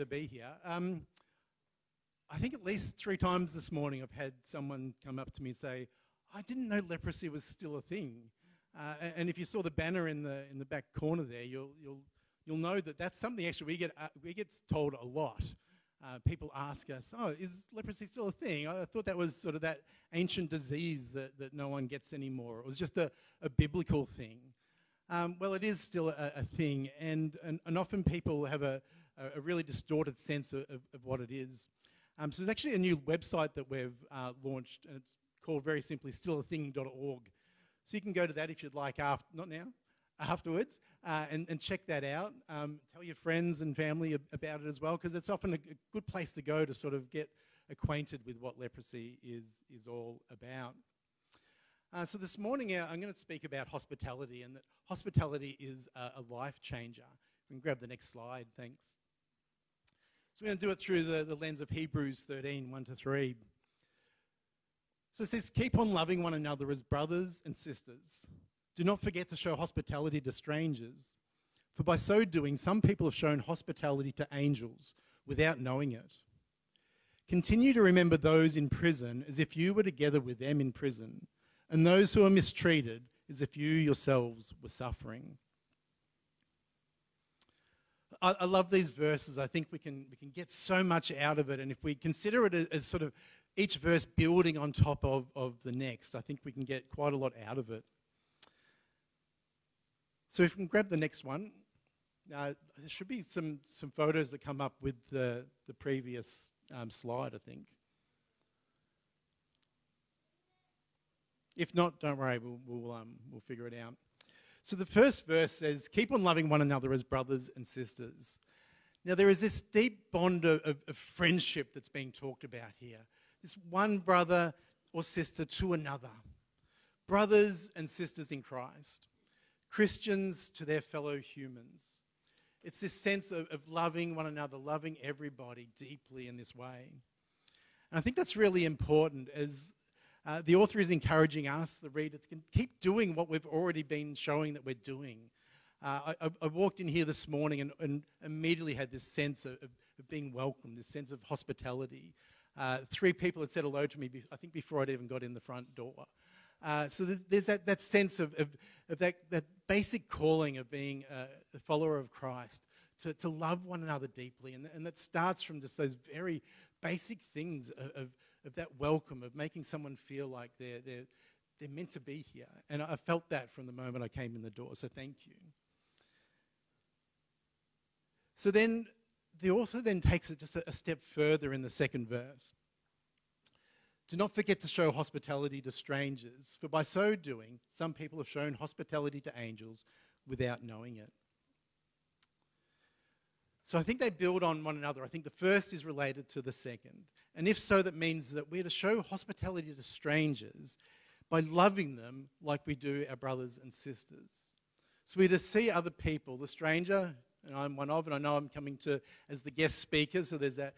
to be here. I think at least 3 times this morning I've had someone come up to me and say, I didn't know leprosy was still a thing. And if you saw the banner in the back corner there, you'll know that that's something actually we get told a lot. People ask us, oh, is leprosy still a thing? I thought that was sort of that ancient disease that no one gets anymore. It was just a biblical thing. Well, it is still a thing, and often people have a really distorted sense of what it is. So there's actually a new website that we've launched, and it's called very simply stillathing.org. So you can go to that if you'd like, afterwards, and check that out. Tell your friends and family about it as well, because it's often a good place to go to sort of get acquainted with what leprosy is all about. So this morning I'm going to speak about hospitality, and that hospitality is a life changer. We can grab the next slide, thanks. So we're going to do it through the lens of Hebrews 13, 1-3. So it says, keep on loving one another as brothers and sisters. Do not forget to show hospitality to strangers, for by so doing, some people have shown hospitality to angels without knowing it. Continue to remember those in prison as if you were together with them in prison, and those who are mistreated as if you yourselves were suffering. I love these verses. I think we can get so much out of it, and if we consider it as sort of each verse building on top of the next, I think we can get quite a lot out of it. So if we can grab the next one, there should be some photos that come up with the previous slide, I think. If not, don't worry, we'll figure it out. So the first verse says, keep on loving one another as brothers and sisters. Now there is this deep bond of friendship that's being talked about here. This one brother or sister to another. Brothers and sisters in Christ. Christians to their fellow humans. It's this sense of loving one another, loving everybody deeply in this way. And I think that's really important as the author is encouraging us, the reader, to keep doing what we've already been showing that we're doing. I walked in here this morning and immediately had this sense of being welcome, this sense of hospitality. 3 people had said hello to me, I think before I'd even got in the front door. So there's that sense of that basic calling of being a follower of Christ, to love one another deeply. And that starts from just those very basic things of that welcome, of making someone feel like they're meant to be here. And I felt that from the moment I came in the door, so thank you. So then the author then takes it just a step further in the second verse. Do not forget to show hospitality to strangers, for by so doing, some people have shown hospitality to angels without knowing it. So I think they build on one another. I think the first is related to the second. And if so, that means that we're to show hospitality to strangers by loving them like we do our brothers and sisters. So we're to see other people, the stranger, and I'm one of, and I know I'm coming to as the guest speaker, so there's a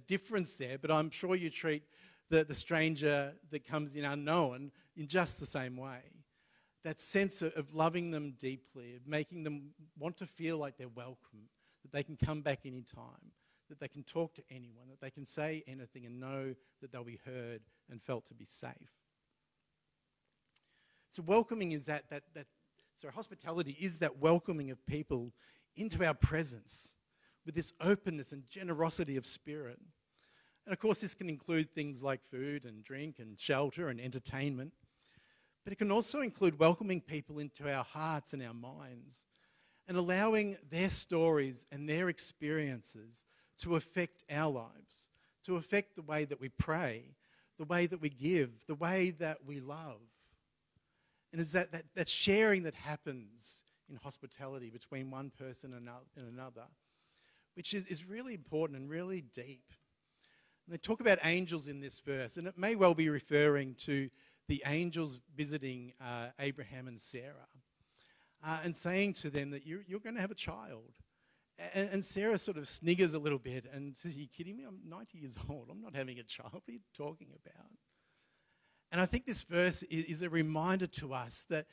difference there, but I'm sure you treat the stranger that comes in unknown in just the same way. That sense of loving them deeply, of making them want to feel like they're welcome, that they can come back any time, that they can talk to anyone, that they can say anything and know that they'll be heard and felt to be safe. So welcoming is hospitality is that welcoming of people into our presence with this openness and generosity of spirit. And of course, this can include things like food and drink and shelter and entertainment. But it can also include welcoming people into our hearts and our minds and allowing their stories and their experiences to affect our lives, to affect the way that we pray, the way that we give, the way that we love. And it's that sharing that happens in hospitality between one person and another, which is really important and really deep. And they talk about angels in this verse, and it may well be referring to the angels visiting Abraham and Sarah and saying to them that you're going to have a child. And Sarah sort of sniggers a little bit and says, are you kidding me? I'm 90 years old. I'm not having a child. What are you talking about? And I think this verse is a reminder to us that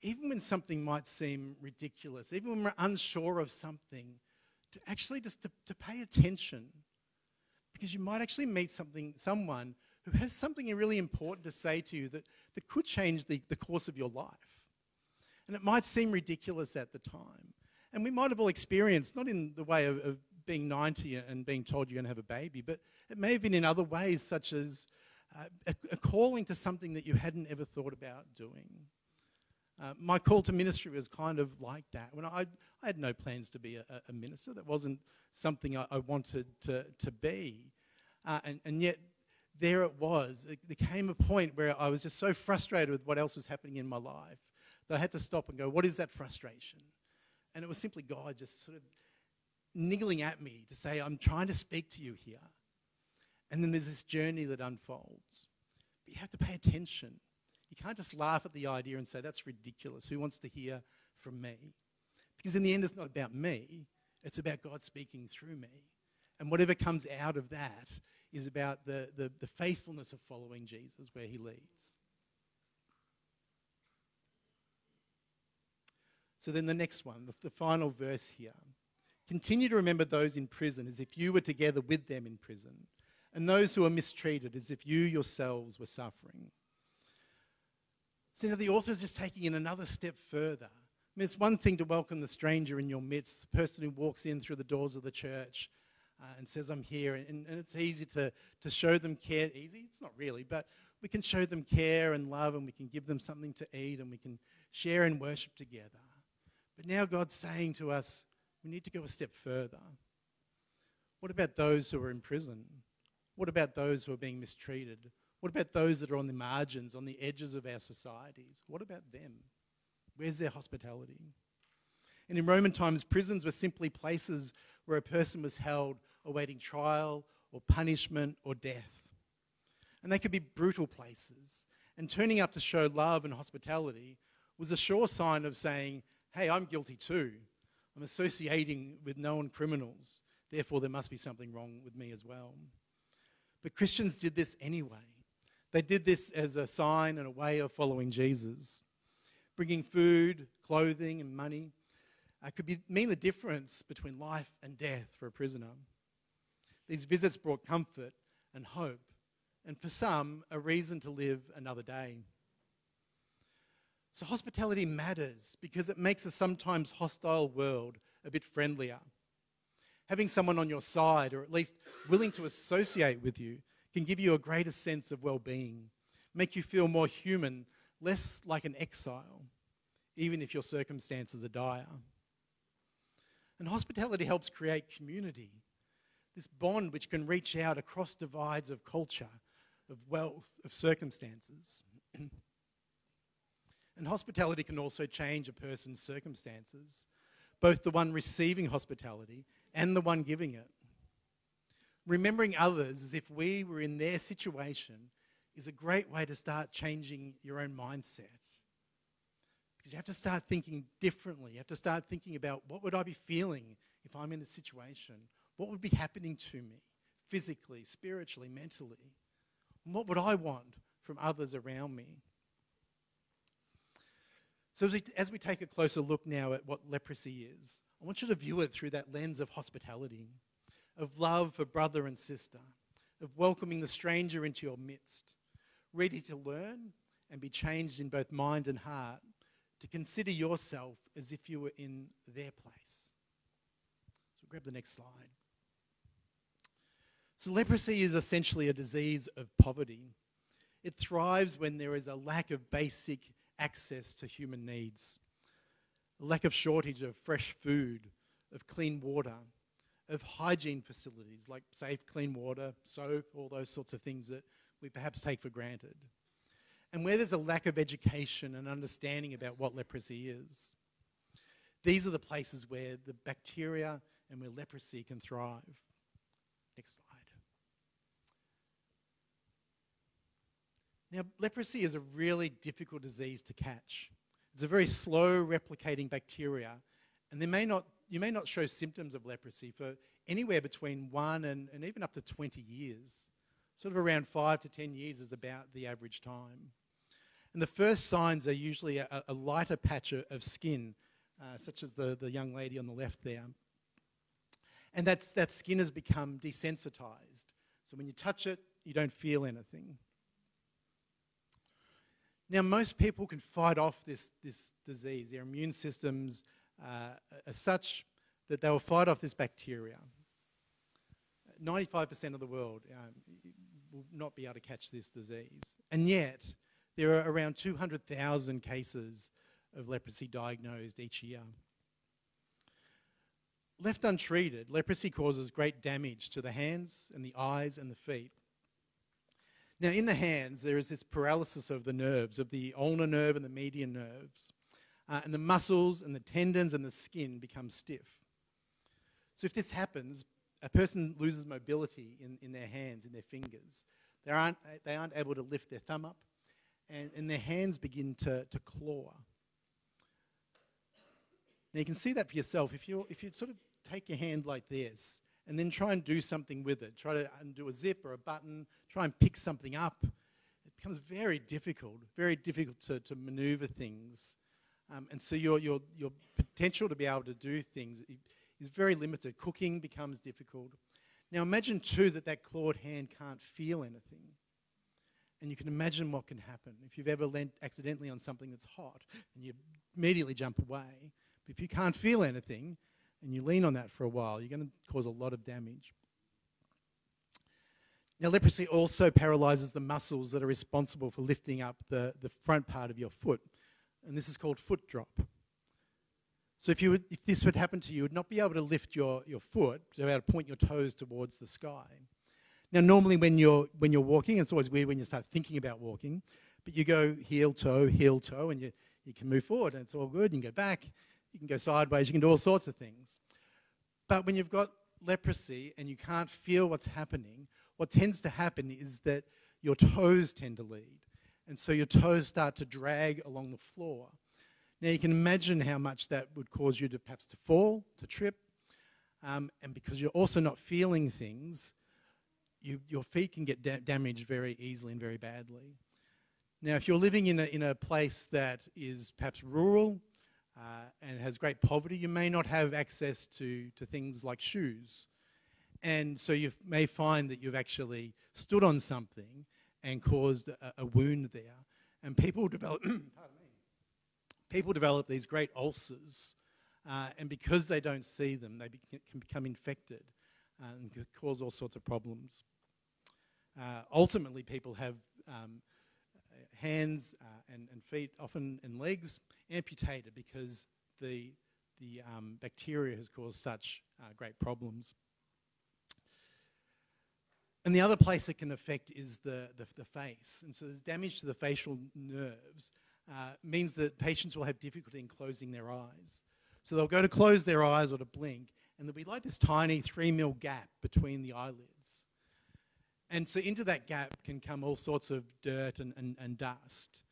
even when something might seem ridiculous, even when we're unsure of something, to actually just to pay attention, because you might actually meet someone who has something really important to say to you that could change the course of your life. And it might seem ridiculous at the time. And we might have all experienced, not in the way of being 90 and being told you're going to have a baby, but it may have been in other ways, such as a calling to something that you hadn't ever thought about doing. My call to ministry was kind of like that. When I had no plans to be a minister. That wasn't something I wanted to be. And yet, there it was. There came a point where I was just so frustrated with what else was happening in my life that I had to stop and go, what is that frustration? And it was simply God just sort of niggling at me to say, I'm trying to speak to you here. And then there's this journey that unfolds. But you have to pay attention. You can't just laugh at the idea and say, that's ridiculous. Who wants to hear from me? Because in the end, it's not about me. It's about God speaking through me. And whatever comes out of that is about the faithfulness of following Jesus where he leads. So then the next one, the final verse here. Continue to remember those in prison as if you were together with them in prison, and those who are mistreated as if you yourselves were suffering. So now the author's just taking it another step further. I mean, it's one thing to welcome the stranger in your midst, the person who walks in through the doors of the church and says, I'm here. And it's easy to show them care. Easy? It's not really, but we can show them care and love, and we can give them something to eat, and we can share and worship together. But now God's saying to us, we need to go a step further. What about those who are in prison? What about those who are being mistreated? What about those that are on the margins, on the edges of our societies? What about them? Where's their hospitality? And in Roman times, prisons were simply places where a person was held awaiting trial or punishment or death. And they could be brutal places. And turning up to show love and hospitality was a sure sign of saying, hey, I'm guilty too. I'm associating with known criminals. Therefore, there must be something wrong with me as well. But Christians did this anyway. They did this as a sign and a way of following Jesus. Bringing food, clothing, and money could mean the difference between life and death for a prisoner. These visits brought comfort and hope, and for some, a reason to live another day. So hospitality matters because it makes a sometimes hostile world a bit friendlier. Having someone on your side, or at least willing to associate with you, can give you a greater sense of well-being, make you feel more human, less like an exile, even if your circumstances are dire. And hospitality helps create community, this bond which can reach out across divides of culture, of wealth, of circumstances. And hospitality can also change a person's circumstances, both the one receiving hospitality and the one giving it. Remembering others as if we were in their situation is a great way to start changing your own mindset. Because you have to start thinking differently. You have to start thinking about, what would I be feeling if I'm in this situation? What would be happening to me physically, spiritually, mentally? And what would I want from others around me? So as we take a closer look now at what leprosy is, I want you to view it through that lens of hospitality, of love for brother and sister, of welcoming the stranger into your midst, ready to learn and be changed in both mind and heart, to consider yourself as if you were in their place. So grab the next slide. So leprosy is essentially a disease of poverty. It thrives when there is a lack of basic access to human needs, a lack of shortage of fresh food, of clean water, of hygiene facilities like safe, clean water, soap, all those sorts of things that we perhaps take for granted. And where there's a lack of education and understanding about what leprosy is, these are the places where the bacteria and where leprosy can thrive. Next slide. Now, leprosy is a really difficult disease to catch. It's a very slow replicating bacteria, and you may not show symptoms of leprosy for anywhere between 1 and even up to 20 years. Sort of around 5 to 10 years is about the average time. And the first signs are usually a lighter patch of skin, such as the young lady on the left there. And that skin has become desensitized. So when you touch it, you don't feel anything. Now, most people can fight off this disease. Their immune systems are such that they will fight off this bacteria. 95% of the world will not be able to catch this disease. And yet, there are around 200,000 cases of leprosy diagnosed each year. Left untreated, leprosy causes great damage to the hands and the eyes and the feet. Now, in the hands, there is this paralysis of the nerves, of the ulnar nerve and the median nerves. And the muscles and the tendons and the skin become stiff. So if this happens, a person loses mobility in their hands, in their fingers. They aren't able to lift their thumb up, and their hands begin to claw. Now, you can see that for yourself. If you sort of take your hand like this and then try and do something with it, try to undo a zip or a button, try and pick something up, it becomes very difficult to maneuver things. And so your potential to be able to do things is very limited. Cooking becomes difficult. Now imagine too that clawed hand can't feel anything. And you can imagine what can happen if you've ever leant accidentally on something that's hot and you immediately jump away. But if you can't feel anything and you lean on that for a while, you're going to cause a lot of damage. Now, leprosy also paralyzes the muscles that are responsible for lifting up the front part of your foot. And this is called foot drop. So if this would happen to you, you would not be able to lift your foot, to be able to point your toes towards the sky. Now, normally when you're walking, it's always weird when you start thinking about walking, but you go heel, toe, and you can move forward, and it's all good. You can go back, you can go sideways, you can do all sorts of things. But when you've got leprosy and you can't feel what's happening, what tends to happen is that your toes tend to lead. And so your toes start to drag along the floor. Now you can imagine how much that would cause you to perhaps to fall, to trip. And because you're also not feeling things, your feet can get damaged very easily and very badly. Now if you're living in a place that is perhaps rural and has great poverty, you may not have access to things like shoes. And so you may find that you've actually stood on something and caused a wound there. And people develop, people develop these great ulcers, and because they don't see them, they can become infected and cause all sorts of problems. Ultimately, people have hands and feet, often and legs, amputated because the bacteria has caused such great problems. And the other place it can affect is the face. And so there's damage to the facial nerves, means that patients will have difficulty in closing their eyes. So they'll go to close their eyes or to blink, and there'll be like this tiny 3mm gap between the eyelids. And so into that gap can come all sorts of dirt and dust.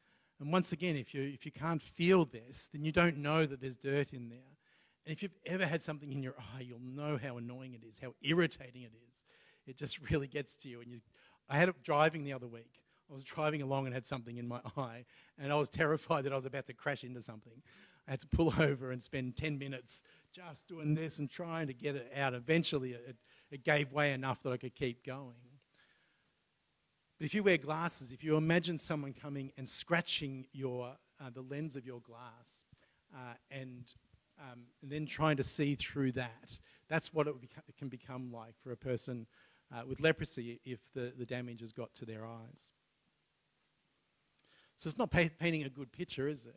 And once again, if you can't feel this, then you don't know that there's dirt in there. And if you've ever had something in your eye, you'll know how annoying it is, how irritating it is. It just really gets to you. And I had it driving the other week. I was driving along and had something in my eye, and I was terrified that I was about to crash into something. I had to pull over and spend 10 minutes just doing this and trying to get it out. Eventually, it gave way enough that I could keep going. But if you wear glasses, if you imagine someone coming and scratching the lens of your glass and then trying to see through that, that's what it can become like for a person with leprosy if the damage has got to their eyes. So it's not painting a good picture, is it?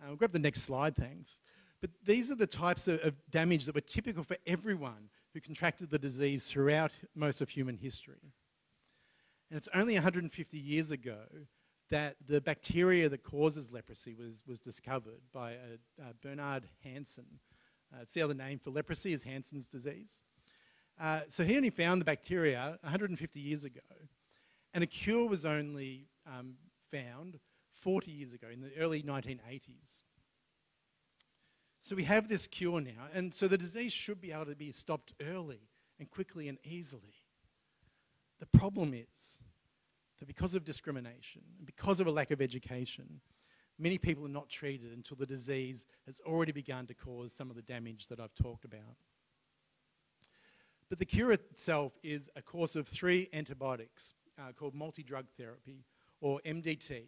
We'll grab the next slide, thanks. But these are the types of damage that were typical for everyone who contracted the disease throughout most of human history. And it's only 150 years ago that the bacteria that causes leprosy was discovered by Bernard Hansen. It's the other name for leprosy is Hansen's disease. So he only found the bacteria 150 years ago, and a cure was only found 40 years ago, in the early 1980s. So we have this cure now, and so the disease should be able to be stopped early and quickly and easily. The problem is that because of discrimination, and because of a lack of education, many people are not treated until the disease has already begun to cause some of the damage that I've talked about. But the cure itself is a course of 3 antibiotics called multi-drug therapy, or MDT.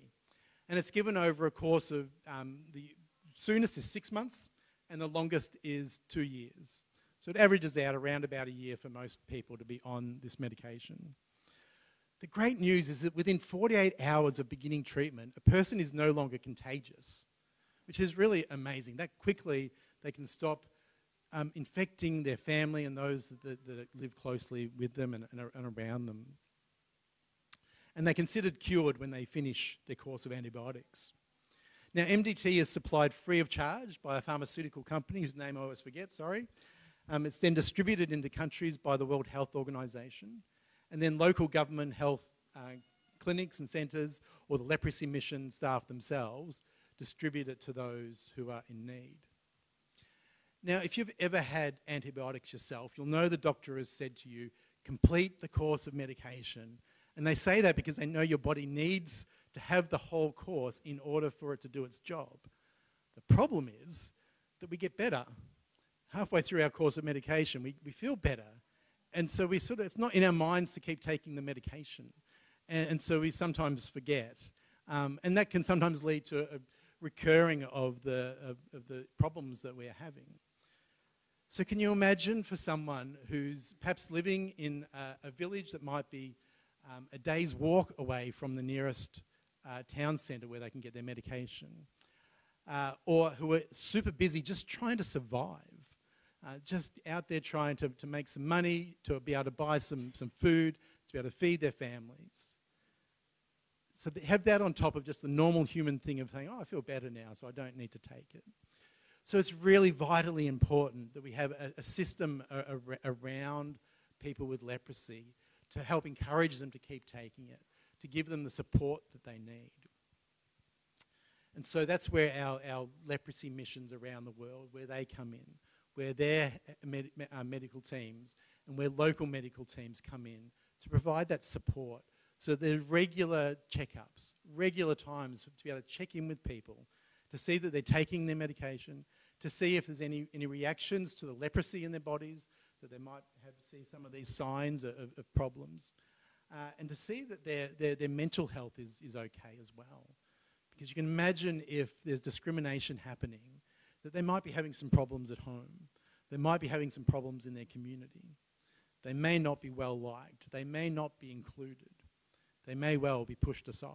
And it's given over a course of, the soonest is 6 months, and the longest is 2 years. So it averages out around about a year for most people to be on this medication. The great news is that within 48 hours of beginning treatment, a person is no longer contagious, which is really amazing. That quickly they can stop infecting their family and those that live closely with them and around them. And they're considered cured when they finish their course of antibiotics. Now, MDT is supplied free of charge by a pharmaceutical company whose name I always forget, sorry. It's then distributed into countries by the World Health Organization, and then local government health clinics and centres or the leprosy mission staff themselves distribute it to those who are in need. Now, if you've ever had antibiotics yourself, you'll know the doctor has said to you, complete the course of medication. And they say that because they know your body needs to have the whole course in order for it to do its job. The problem is that we get better. Halfway through our course of medication, we feel better. And so it's not in our minds to keep taking the medication. And so we sometimes forget. And that can sometimes lead to a recurring of the problems that we're having. So can you imagine for someone who's perhaps living in a village that might be a day's walk away from the nearest town centre where they can get their medication, or who are super busy just trying to survive, just out there trying to make some money, to be able to buy some food, to be able to feed their families. So they have that on top of just the normal human thing of saying, oh, I feel better now, so I don't need to take it. So it's really vitally important that we have a system around people with leprosy to help encourage them to keep taking it, to give them the support that they need. And so that's where our leprosy missions around the world, where they come in, where their medical teams and where local medical teams come in to provide that support. So there's regular checkups, regular times to be able to check in with people, to see that they're taking their medication, to see if there's any reactions to the leprosy in their bodies, that they might see some of these signs of problems, and to see that their mental health is okay as well. Because you can imagine if there's discrimination happening, that they might be having some problems at home. They might be having some problems in their community. They may not be well liked. They may not be included. They may well be pushed aside.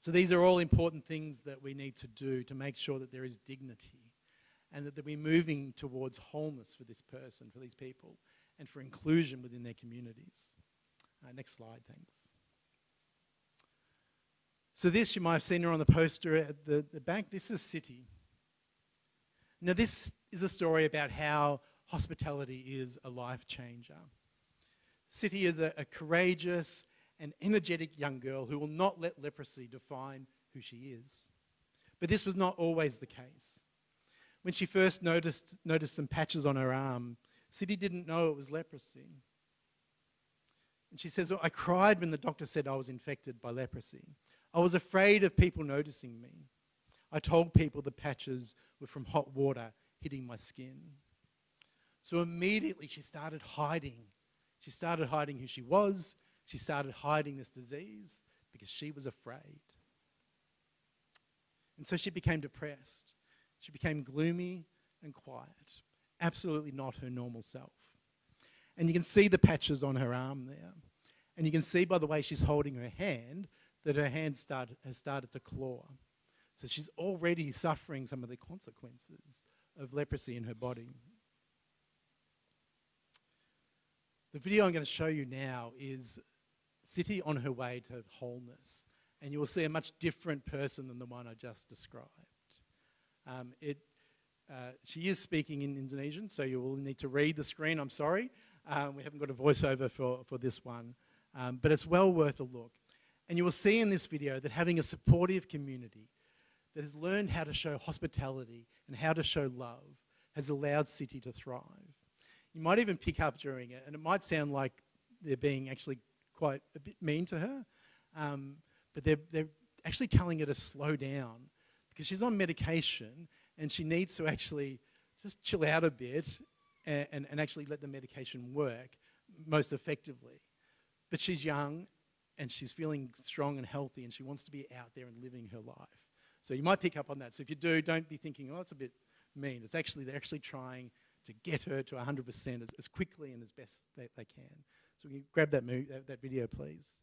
So these are all important things that we need to do to make sure that there is dignity and that we're moving towards wholeness for this person, for these people, and for inclusion within their communities. Next slide, thanks. So this, you might have seen her on the poster at the back. This is City. Now this is a story about how hospitality is a life changer. City is a courageous and energetic young girl who will not let leprosy define who she is. But this was not always the case. When she first noticed some patches on her arm, City didn't know it was leprosy. And she says, I cried when the doctor said I was infected by leprosy. I was afraid of people noticing me. I told people the patches were from hot water hitting my skin. So immediately she started hiding. She started hiding who she was. She started hiding this disease because she was afraid. And so she became depressed. She became gloomy and quiet. Absolutely not her normal self. And you can see the patches on her arm there. And you can see by the way she's holding her hand that her hand has started to claw. So she's already suffering some of the consequences of leprosy in her body. The video I'm going to show you now is City on her way to wholeness. And you will see a much different person than the one I just described. She is speaking in Indonesian, so you will need to read the screen, I'm sorry. We haven't got a voiceover for this one. But it's well worth a look. And you will see in this video that having a supportive community that has learned how to show hospitality and how to show love has allowed City to thrive. You might even pick up during it, and it might sound like they're being actually quite a bit mean to her, but they're actually telling her to slow down because she's on medication and she needs to actually just chill out a bit and actually let the medication work most effectively. But she's young and she's feeling strong and healthy and she wants to be out there and living her life. So you might pick up on that. So if you do, don't be thinking, oh, that's a bit mean. It's actually, they're actually trying to get her to 100% as quickly and as best they can. So we can grab that video, please.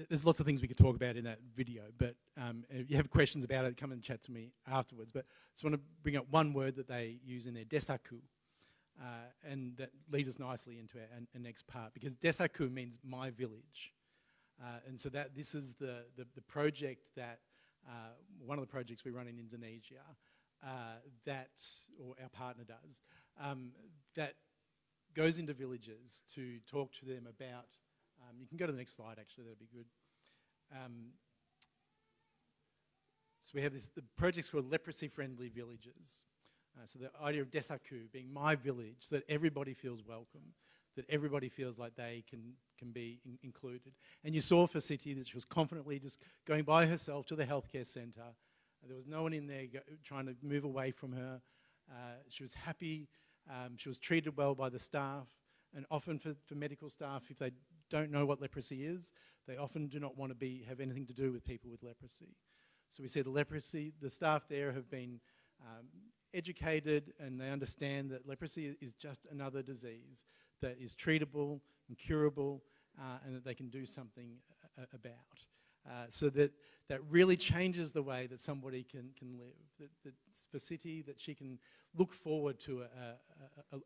there's lots of things we could talk about in that video, but if you have questions about it, come and chat to me afterwards. But I just want to bring up one word that they use in there, desaku, and that leads us nicely into our next part, because desaku means my village. And so this is the project that, one of the projects we run in Indonesia, or our partner does, that goes into villages to talk to them about, you can go to the next slide actually, that'd be good. So we have the project's called Leprosy Friendly Villages. So the idea of desaku being my village, so that everybody feels welcome, that everybody feels like they can be included. And you saw for Siti that she was confidently just going by herself to the healthcare centre. There was no one in there trying to move away from her. She was happy. She was treated well by the staff. And often for medical staff, if they don't know what leprosy is, they often do not want to have anything to do with people with leprosy. So we see the staff there have been educated, and they understand that leprosy is just another disease that is treatable and curable, and that they can do something about. So that really changes the way that somebody can live. That for Siti, that she can look forward to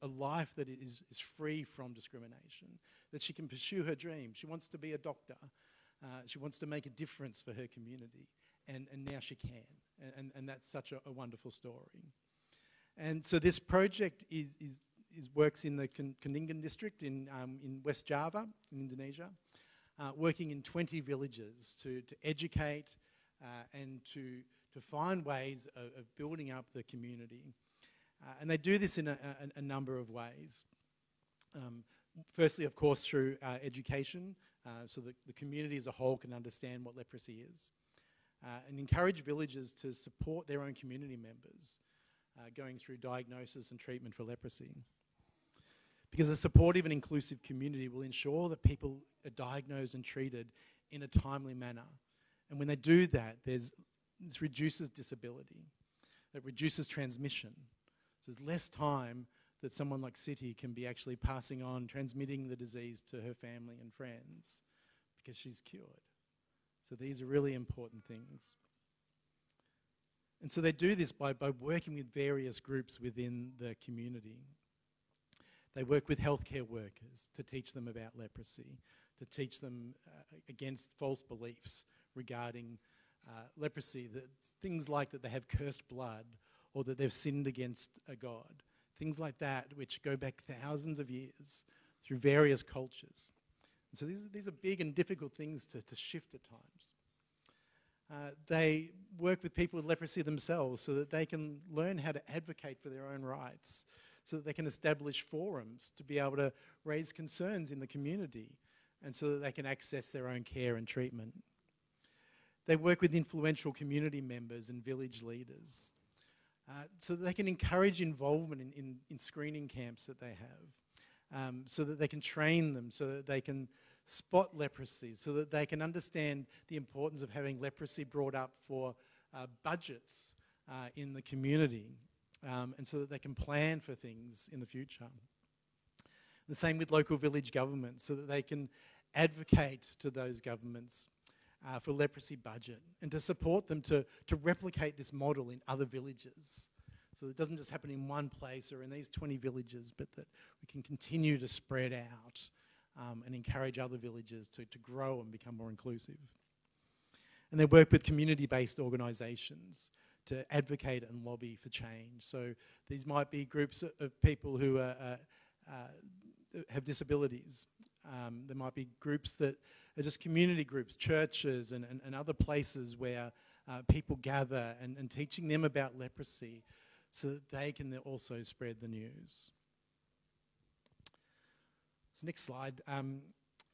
a life that is free from discrimination, that she can pursue her dreams. She wants to be a doctor. She wants to make a difference for her community, and now she can. And that's such a wonderful story. And so this project works in the Kuningan district in West Java, in Indonesia, working in 20 villages to educate and to find ways of building up the community. And they do this in a number of ways. Firstly, of course, through education, so that the community as a whole can understand what leprosy is. And encourage villagers to support their own community members going through diagnosis and treatment for leprosy. Because a supportive and inclusive community will ensure that people are diagnosed and treated in a timely manner. And when they do that, this reduces disability. It reduces transmission. So there's less time that someone like Siti can be actually passing on, transmitting the disease to her family and friends, because she's cured. So these are really important things. And so they do this by working with various groups within the community. They work with healthcare workers to teach them about leprosy, to teach them against false beliefs regarding leprosy, things like that they have cursed blood or that they've sinned against a god, things like that which go back thousands of years through various cultures. And so these are big and difficult things to shift at times. They work with people with leprosy themselves so that they can learn how to advocate for their own rights, so that they can establish forums to be able to raise concerns in the community, and so that they can access their own care and treatment. They work with influential community members and village leaders so that they can encourage involvement in screening camps that they have, so that they can train them, so that they can spot leprosy, so that they can understand the importance of having leprosy brought up for budgets in the community, and so that they can plan for things in the future. The same with local village governments, so that they can advocate to those governments for leprosy budget and to support them to replicate this model in other villages. So it doesn't just happen in one place or in these 20 villages, but that we can continue to spread out and encourage other villages to grow and become more inclusive. And they work with community-based organisations to advocate and lobby for change. So these might be groups of people who have disabilities. There might be groups that are just community groups, churches and other places where people gather and teaching them about leprosy so that they can also spread the news. So next slide.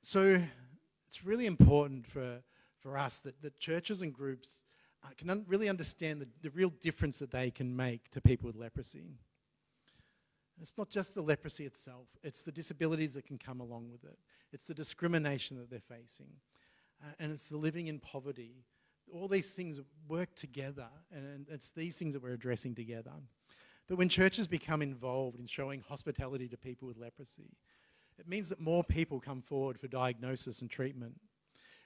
So it's really important for us that churches and groups can really understand the real difference that they can make to people with leprosy. It's not just the leprosy itself, it's the disabilities that can come along with it. It's the discrimination that they're facing. And it's the living in poverty. All these things work together, and it's these things that we're addressing together. But when churches become involved in showing hospitality to people with leprosy, it means that more people come forward for diagnosis and treatment.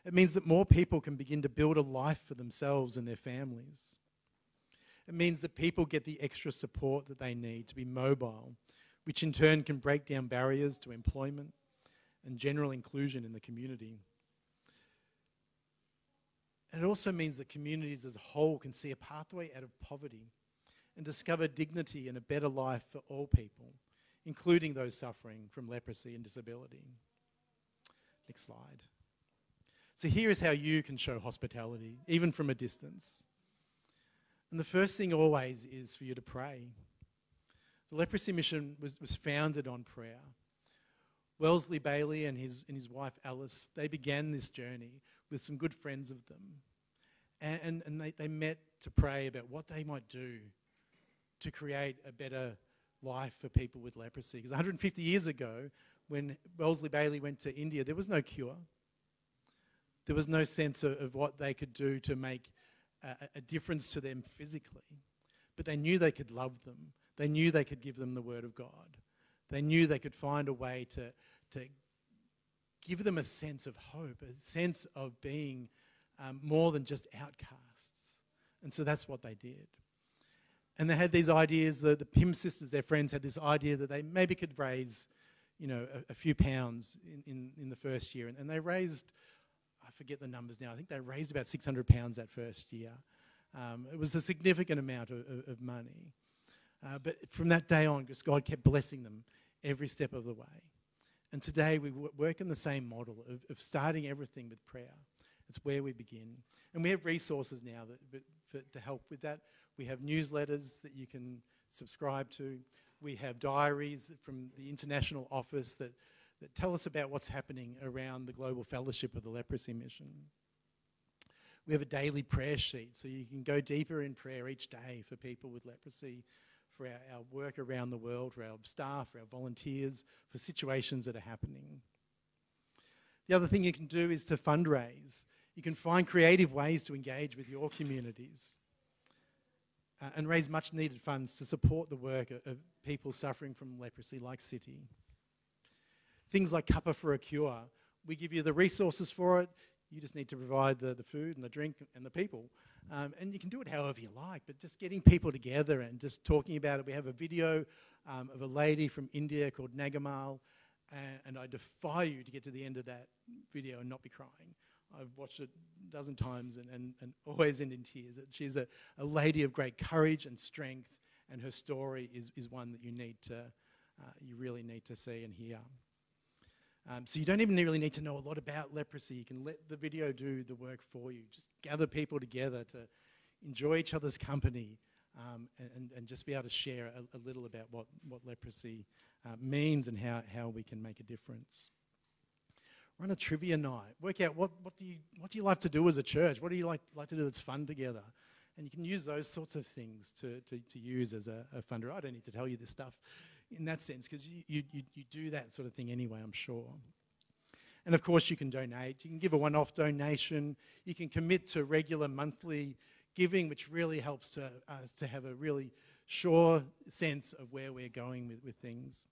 It means that more people can begin to build a life for themselves and their families. It means that people get the extra support that they need to be mobile, which in turn can break down barriers to employment and general inclusion in the community. And it also means that communities as a whole can see a pathway out of poverty and discover dignity and a better life for all people, including those suffering from leprosy and disability. Next slide. So here is how you can show hospitality, even from a distance. And the first thing always is for you to pray. The Leprosy Mission was founded on prayer. Wellesley Bailey and his wife Alice, they began this journey with some good friends of them. And they met to pray about what they might do to create a better life for people with leprosy. Because 150 years ago, when Wellesley Bailey went to India, there was no cure. There was no sense of what they could do to make a difference to them physically. But they knew they could love them. They knew they could give them the Word of God. They knew they could find a way to give them a sense of hope, a sense of being more than just outcasts. And so that's what they did. And they had these ideas, the Pym sisters, their friends, had this idea that they maybe could raise, a few pounds in the first year. And they raised, I forget the numbers now, I think they raised about £600 that first year. It was a significant amount of money. But from that day on, just God kept blessing them every step of the way. And today we work in the same model of starting everything with prayer. It's where we begin. And we have resources now to help with that. We have newsletters that you can subscribe to. We have diaries from the international office that tell us about what's happening around the global fellowship of the Leprosy Mission. We have a daily prayer sheet, so you can go deeper in prayer each day for people with leprosy, for our work around the world, for our staff, for our volunteers, for situations that are happening. The other thing you can do is to fundraise. You can find creative ways to engage with your communities and raise much needed funds to support the work of people suffering from leprosy like City. Things like Cuppa for a Cure, we give you the resources for it. You just need to provide the food and the drink and the people. And you can do it however you like, but just getting people together and just talking about it. We have a video of a lady from India called Nagamal, and I defy you to get to the end of that video and not be crying. I've watched it a dozen times and always end in tears. She's a lady of great courage and strength, and her story is one that you really need to see and hear. So you don't even really need to know a lot about leprosy. You can let the video do the work for you. Just gather people together to enjoy each other's company and just be able to share a little about what leprosy means and how we can make a difference. Run a trivia night. Work out what do you like to do as a church? What do you like to do that's fun together? And you can use those sorts of things to use as a funder. I don't need to tell you this stuff in that sense, because you do that sort of thing anyway, I'm sure. And of course you can donate. You can give a one-off donation. You can commit to regular monthly giving, which really helps us to have a really sure sense of where we're going with things.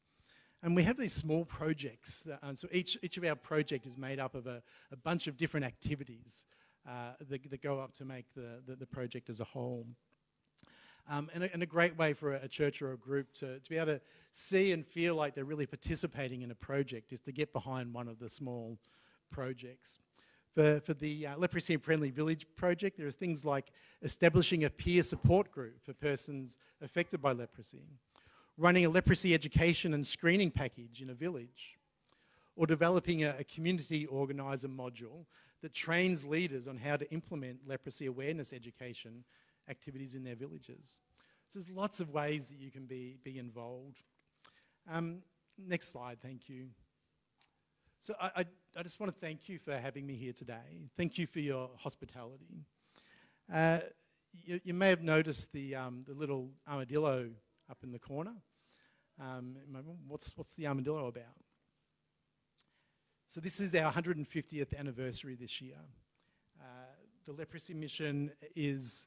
And we have these small projects. So each of our project is made up of a bunch of different activities that go up to make the project as a whole. And a great way for a church or a group to be able to see and feel like they're really participating in a project is to get behind one of the small projects. For the Leprosy Friendly Village project, there are things like establishing a peer support group for persons affected by leprosy, running a leprosy education and screening package in a village, or developing a community organiser module that trains leaders on how to implement leprosy awareness education activities in their villages. So there's lots of ways that you can be involved. Next slide, thank you. So I just want to thank you for having me here today. Thank you for your hospitality. You may have noticed the little armadillo up in the corner. What's the armadillo about? So this is our 150th anniversary this year. The Leprosy Mission is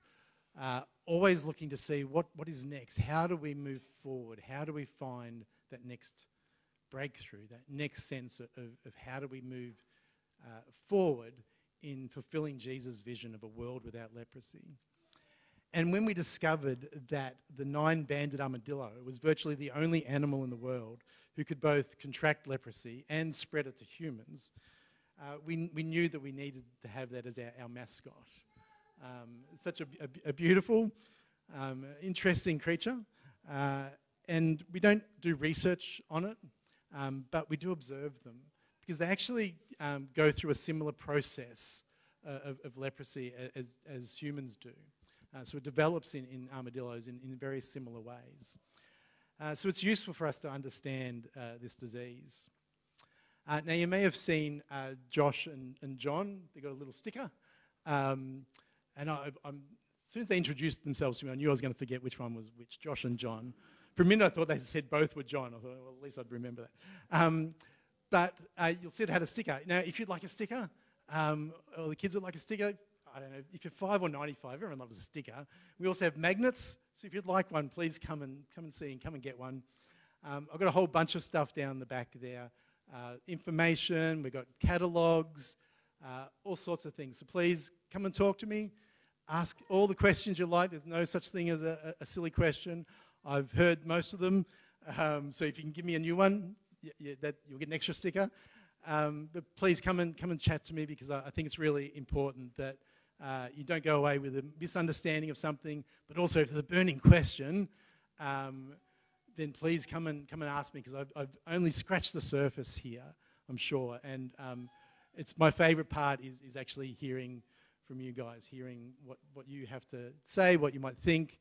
always looking to see what is next. How do we move forward? How do we find that next breakthrough, that next sense of how do we move forward in fulfilling Jesus' vision of a world without leprosy. And when we discovered that the 9-banded armadillo was virtually the only animal in the world who could both contract leprosy and spread it to humans, we knew that we needed to have that as our mascot. Such a beautiful, interesting creature. And we don't do research on it, but we do observe them because they actually go through a similar process of leprosy as humans do. So it develops in armadillos in very similar ways. So it's useful for us to understand this disease. Now you may have seen Josh and John. They got a little sticker. And as soon as they introduced themselves to me, I knew I was going to forget which one was which, Josh and John. For a minute I thought they said both were John. I thought, well, at least I'd remember that. But you'll see they had a sticker. Now, if you'd like a sticker, or the kids would like a sticker, I don't know, if you're 5 or 95, everyone loves a sticker. We also have magnets, so if you'd like one, please come and see and come and get one. I've got a whole bunch of stuff down the back there. Information, we've got catalogues, all sorts of things. So please come and talk to me. Ask all the questions you like. There's no such thing as a silly question. I've heard most of them. So if you can give me a new one, you'll get an extra sticker. But please come and chat to me because I think it's really important that you don't go away with a misunderstanding of something, but also if there's a burning question, then please come and ask me because I've only scratched the surface here, I'm sure. And it's my favourite part is actually hearing from you guys, hearing what you have to say, what you might think.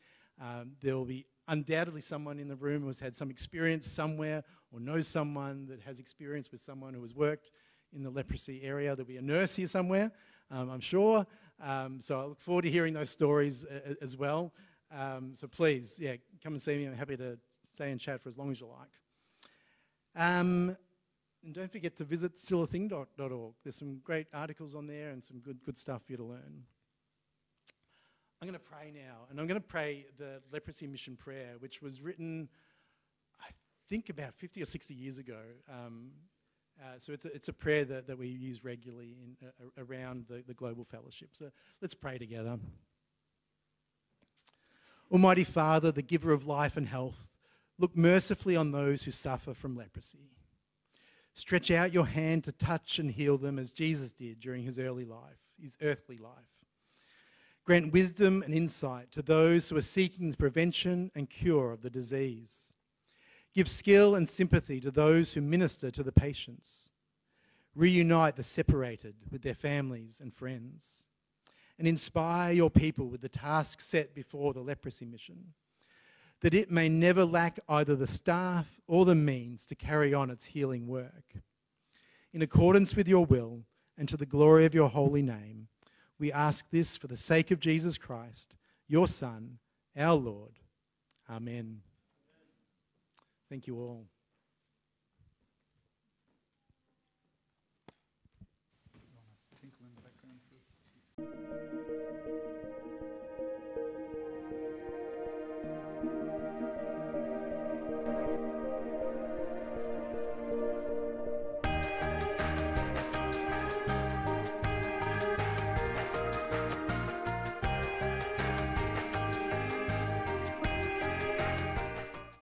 There will be undoubtedly someone in the room who has had some experience somewhere or knows someone that has experience with someone who has worked in the leprosy area. There'll be a nurse here somewhere, I'm sure. So I look forward to hearing those stories as well. So please, yeah, come and see me. I'm happy to stay and chat for as long as you like. And don't forget to visit stillathing.org. There's some great articles on there and some good stuff for you to learn. I'm going to pray now, and I'm going to pray the Leprosy Mission Prayer, which was written, I think, about 50 or 60 years ago. So it's a prayer that we use regularly around the Global Fellowship. So let's pray together. Almighty Father, the giver of life and health, look mercifully on those who suffer from leprosy. Stretch out your hand to touch and heal them as Jesus did during his earthly life. Grant wisdom and insight to those who are seeking the prevention and cure of the disease. Give skill and sympathy to those who minister to the patients. Reunite the separated with their families and friends. And inspire your people with the task set before the leprosy mission, that it may never lack either the staff or the means to carry on its healing work. In accordance with your will and to the glory of your holy name, we ask this for the sake of Jesus Christ, your Son, our Lord. Amen. Thank you all. Tinkle in the background for us.